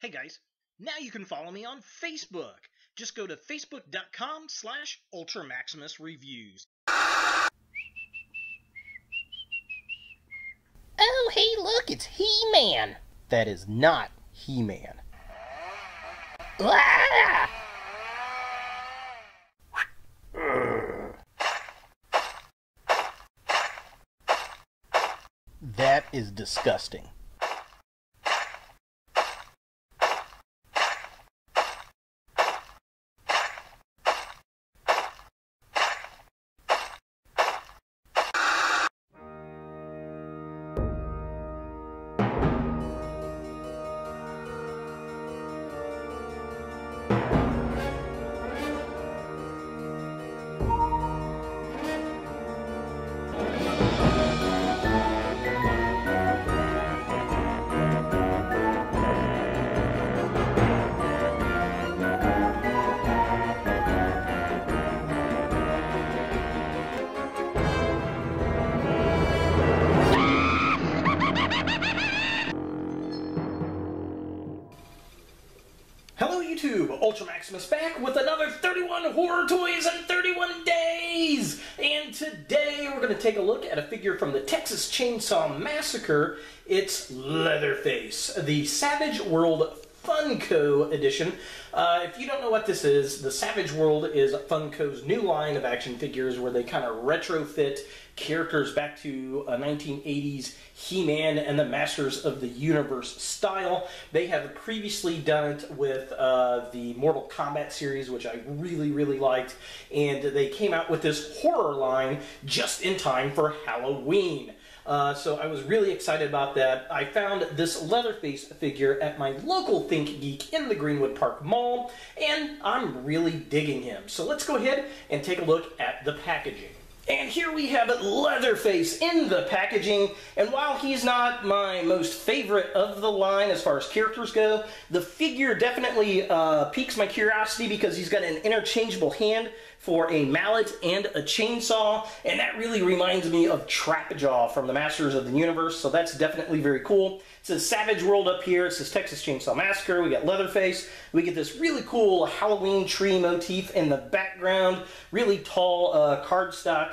Hey guys, now you can follow me on Facebook. Just go to facebook.com/UltraMaximusReviews. Oh, hey, look, it's He-Man. That is not He-Man. Ah! That is disgusting. Ultra Maximus back with another 31 horror toys in 31 days! And today we're going to take a look at a figure from the Texas Chainsaw Massacre. It's Leatherface, the Savage World Funko edition. If you don't know what this is, the Savage World is Funko's new line of action figures where they kind of retrofit characters back to a 1980s He-Man and the Masters of the Universe style. They have previously done it with the Mortal Kombat series, which I really liked, and they came out with this horror line just in time for Halloween. So I was really excited about that. I found this Leatherface figure at my local Think Geek in the Greenwood Park Mall, and I'm really digging him. So let's go ahead and take a look at the packaging. And here we have Leatherface in the packaging, and while he's not my most favorite of the line as far as characters go, the figure definitely piques my curiosity because he's got an interchangeable hand for a mallet and a chainsaw, and that really reminds me of Trapjaw from the Masters of the Universe, so that's definitely very cool. It says Savage World up here, it says Texas Chainsaw Massacre, we got Leatherface, we get this really cool Halloween tree motif in the background, really tall cardstock,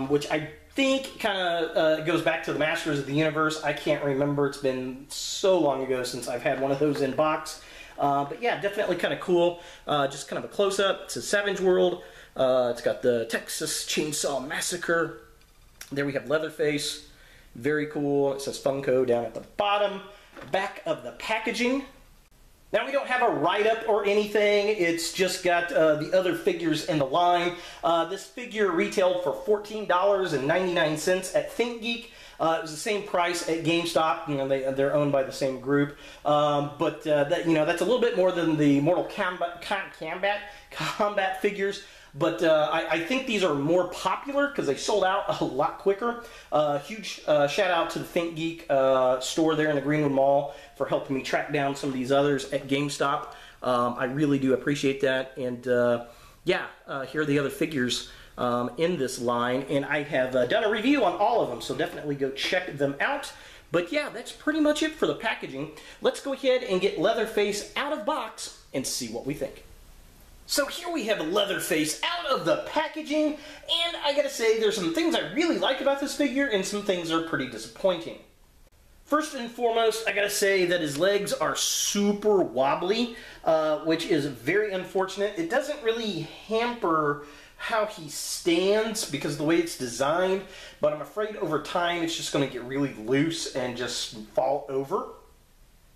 which I think kind of goes back to the Masters of the Universe. I can't remember, it's been so long ago since I've had one of those in box. But yeah, definitely kind of cool. Just kind of a close-up. It says Savage World. It's got the Texas Chainsaw Massacre. There we have Leatherface. Very cool. It says Funko down at the bottom. Back of the packaging. Now we don't have a write-up or anything. It's just got the other figures in the line. This figure retailed for $14.99 at ThinkGeek. It was the same price at GameStop. You know, they're owned by the same group, but that, you know, that's a little bit more than the Mortal Kombat figures. But I think these are more popular because they sold out a lot quicker. Huge shout out to the ThinkGeek store there in the Greenwood Mall for helping me track down some of these others at GameStop. I really do appreciate that. And yeah, here are the other figures in this line, and I have done a review on all of them, so definitely go check them out. But yeah, that's pretty much it for the packaging. Let's go ahead and get Leatherface out of box and see what we think. So here we have Leatherface out of the packaging, and I gotta say there's some things I really like about this figure and some things that are pretty disappointing. First and foremost, I gotta say that his legs are super wobbly, which is very unfortunate. It doesn't really hamper how he stands because of the way it's designed, but I'm afraid over time it's just going to get really loose and just fall over.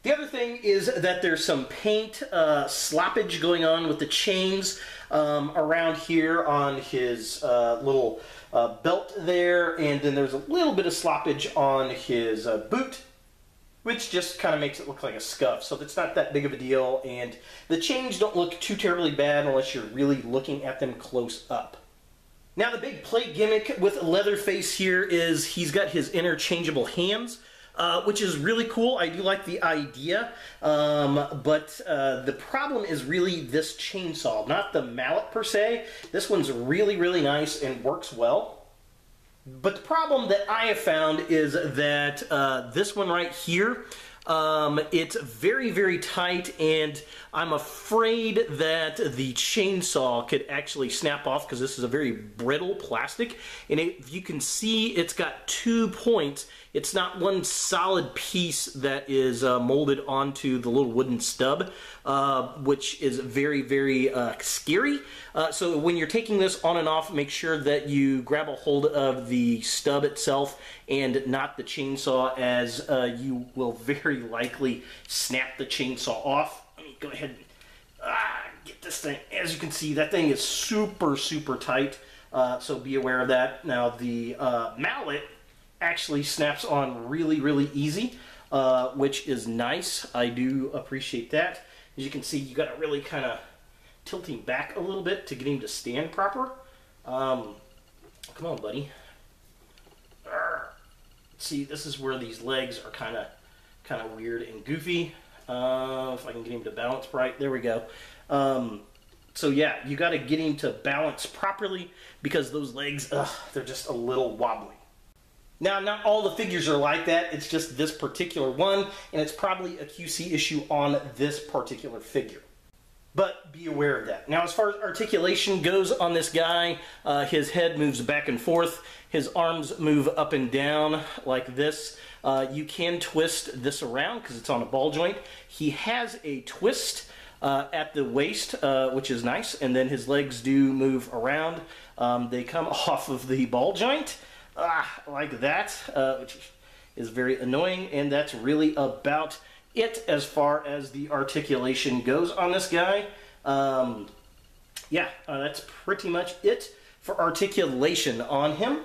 The other thing is that there's some paint sloppage going on with the chains around here on his little belt there, and then there's a little bit of sloppage on his boot, which just kind of makes it look like a scuff. So it's not that big of a deal, and the chains don't look too terribly bad unless you're really looking at them close up. Now the big play gimmick with Leatherface here is he's got his interchangeable hands, which is really cool. I do like the idea, but the problem is really this chainsaw, not the mallet per se. This one's really nice and works well. But the problem that I have found is that this one right here It's very, very tight, and I'm afraid that the chainsaw could actually snap off because this is a very brittle plastic. And if you can see, it's got 2 points. It's not one solid piece that is molded onto the little wooden stub, which is very, very scary. So when you're taking this on and off, make sure that you grab a hold of the stub itself and not the chainsaw, as you will very likely snap the chainsaw off. Let me go ahead and get this thing. As you can see, that thing is super, super tight, so be aware of that. Now, the mallet actually snaps on really, really easy, which is nice. I do appreciate that. As you can see, you got to really kind of tilt him back a little bit to get him to stand proper. Come on, buddy. See, this is where these legs are kind of weird and goofy. If I can get him to balance right, there we go. So yeah, you got to get him to balance properly because those legs, they're just a little wobbly. Now, not all the figures are like that. It's just this particular one, and it's probably a QC issue on this particular figure. But be aware of that. Now, as far as articulation goes on this guy, his head moves back and forth. His arms move up and down like this. You can twist this around because it's on a ball joint. He has a twist at the waist, which is nice, and then his legs do move around. They come off of the ball joint. Like that, which is very annoying, and that's really about it as far as the articulation goes on this guy. That's pretty much it for articulation on him.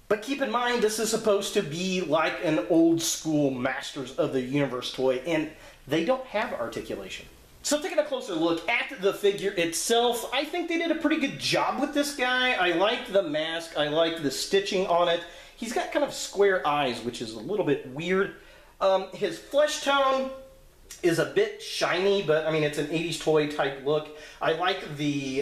But keep in mind, this is supposed to be like an old school Masters of the Universe toy, and they don't have articulation. So taking a closer look at the figure itself, I think they did a pretty good job with this guy. I like the mask. I like the stitching on it. He's got kind of square eyes, which is a little bit weird. His flesh tone is a bit shiny, but I mean, it's an 80s toy type look. I like the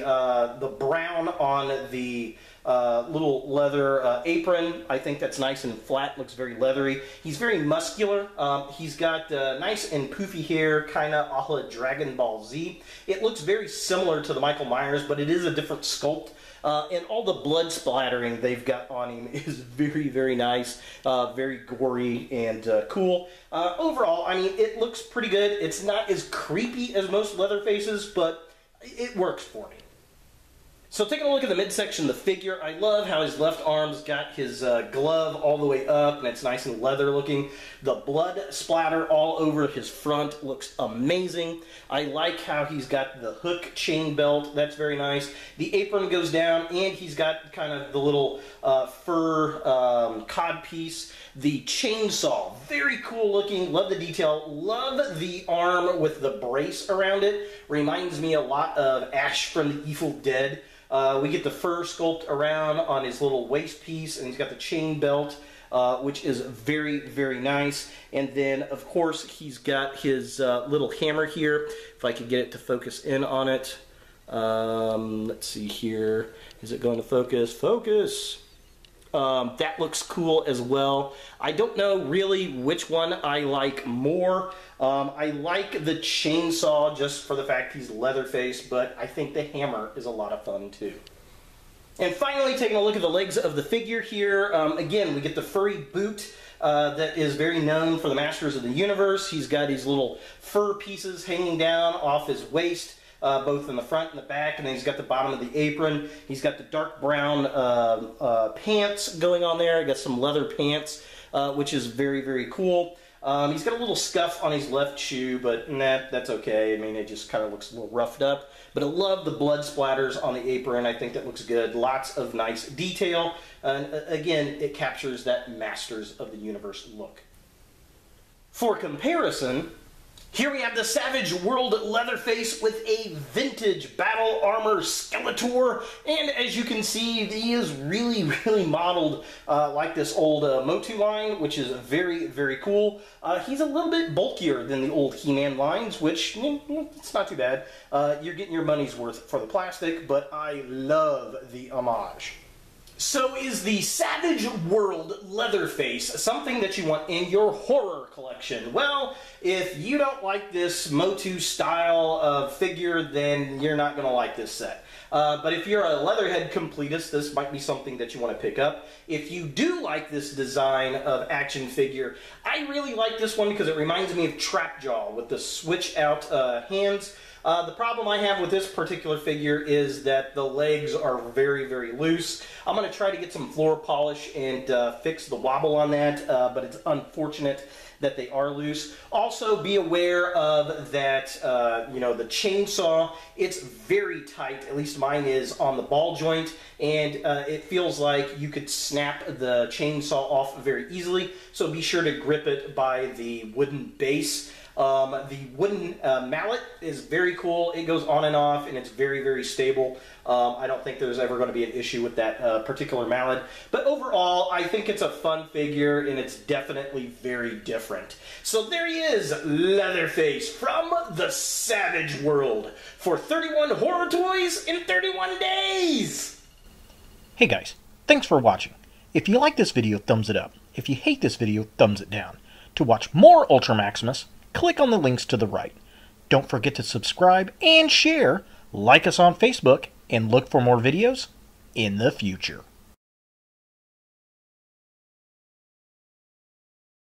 brown on the little leather apron. I think that's nice and flat, looks very leathery. He's very muscular. He's got nice and poofy hair, kind of a la Dragon Ball Z. It looks very similar to the Michael Myers, but it is a different sculpt. And all the blood splattering they've got on him is very, very nice, very gory and cool. Overall, I mean, it looks pretty good. It's not as creepy as most Leatherfaces, but it works for me. So taking a look at the midsection of the figure, I love how his left arm's got his glove all the way up, and it's nice and leather looking. The blood splatter all over his front looks amazing. I like how he's got the hook chain belt. That's very nice. The apron goes down, and he's got kind of the little fur cod piece. The chainsaw, very cool looking. Love the detail. Love the arm with the brace around it. Reminds me a lot of Ash from the Evil Dead. We get the fur sculpt around on his little waist piece, and he's got the chain belt, which is very, very nice. And then, of course, he's got his little hammer here. If I could get it to focus in on it. Let's see here. Is it going to focus? Focus! That looks cool as well. I don't know really which one I like more. I like the chainsaw just for the fact he's Leatherface, but I think the hammer is a lot of fun too. And finally, taking a look at the legs of the figure here, again, we get the furry boot that is very known for the Masters of the Universe. He's got these little fur pieces hanging down off his waist. Both in the front and the back, and then he's got the bottom of the apron. He's got the dark brown pants going on there. He got some leather pants, which is very, very cool. He's got a little scuff on his left shoe, but that's okay. I mean, it just kind of looks a little roughed up. But I love the blood splatters on the apron. I think that looks good. Lots of nice detail. And again, it captures that Masters of the Universe look. For comparison, here we have the Savage World Leatherface with a vintage battle armor Skeletor, and as you can see, he is really, really modeled like this old Motu line, which is very, very cool. He's a little bit bulkier than the old He-Man lines, which, it's not too bad. You're getting your money's worth for the plastic, but I love the homage. So is the Savage World Leatherface something that you want in your horror collection? Well, if you don't like this Motu style of figure, then you're not going to like this set. But if you're a Leatherhead completist, this might be something that you want to pick up. If you do like this design of action figure, I really like this one because it reminds me of Trapjaw with the switch out hands. The problem I have with this particular figure is that the legs are very, very loose. I'm going to try to get some floor polish and fix the wobble on that, but it's unfortunate that they are loose. Also, be aware of that, you know, the chainsaw, it's very tight, at least mine is, on the ball joint, and it feels like you could snap the chainsaw off very easily, so be sure to grip it by the wooden base. The wooden mallet is very cool. It goes on and off, and it's very, very stable. I don't think there's ever going to be an issue with that particular mallet. But overall, I think it's a fun figure, and it's definitely very different. So there he is, Leatherface from the Savage World for 31 horror toys in 31 days! Hey guys, thanks for watching. If you like this video, thumbs it up. If you hate this video, thumbs it down. To watch more Ultra Maximus, click on the links to the right. Don't forget to subscribe and share, like us on Facebook, and look for more videos in the future.